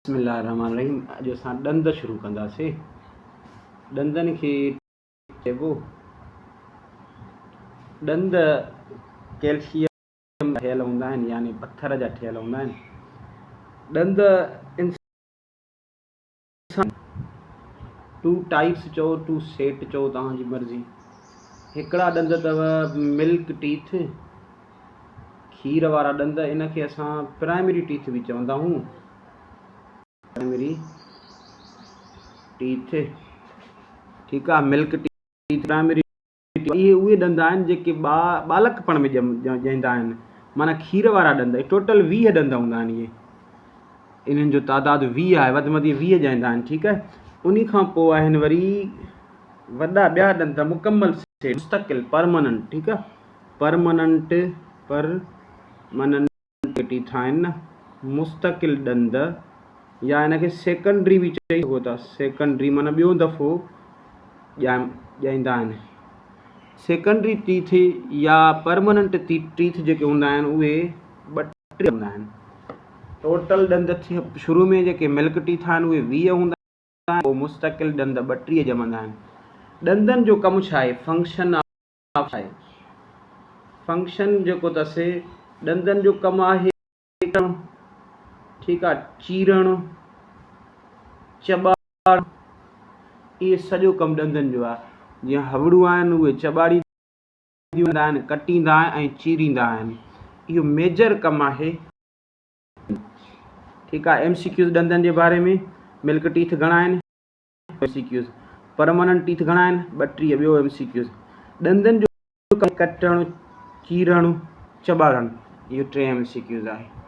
बिस्मिल्लाहिर्रहमानिर्रहीम। अॼु असां ॾंद शुरू कंदासीं। ॾंदनि खे चइबो ॾंद कैल्शियम ठहियल हूंदा आहिनि, यानी पथर जा ठहियल हूंदा आहिनि। ॾंद इंसान टू टाइप्स चओ, टू सेट चओ, तव्हांजी मर्ज़ी। हिकिड़ा ॾंद अथव मिल्क टीथ, खीर वारा ॾंद। इनखे असां प्राइमरी टीथ बि चवंदा आहियूं। प्राइमरी टीथ, ठीकु आहे। मिल्क टीथ, प्राइमरी टीथ, इहे उहे ॾंद आहिनि जेके बालकपण में ॼमंदा आहिनि, माना खीर वारा ॾंद। टोटल 20 ॾंद हूंदा आहिनि। इन्हनि जो तादादु 20 आहे, वधि में वधि 20 ॼाईंदा आहिनि, ठीकु आहे। उन खां पोइ आहिनि वरी वॾा ॿिया ॾंद, मुकमल सेट, मुस्तकिल, परमानेंट, ठीकु आहे। परमानेंट टीथ आहिनि न, मुस्तकिल ॾंद, या इनखे सेकेंडरी बि चई सघो था। सेकेंडरी माना ॿियो दफ़ो ॼाईंदा आहिनि। सेकेंडरी टीथ या परमानेंट टीथ जेके हूंदा आहिनि उहे 32 हूंदा आहिनि। टोटल ॾंद शुरू में जेके मिल्क टीथ आहिनि उहे 20 हूंदा आहिनि, पोइ मुस्तकिल ॾंद 32 ॼमंदा आहिनि। ॾंदनि जो कमु छा आहे? फंक्शन आहे। फंक्शन जेको अथसि ॾंदनि जो कमु आहे, ठीकु आहे, चीरणु, चॿाड़णु, इहे सॼो कमु ॾंदनि जो आहे। जीअं हवड़ू आहिनि उहे चॿाड़ींदा आहिनि, कटींदा ऐं चीरींदा आहिनि। इहो मेजर कमु आहे, ठीकु आहे। MCQs ॾंदनि जे बारे में। मिल्क टीथ घणा आहिनि? MCQs। परमानेंट टीथ घणा आहिनि? 32। ॿियो MCQs। ॾंदनि जो कटणु, चीरणु, चॿाड़णु, इहो 3 MCQs आहे।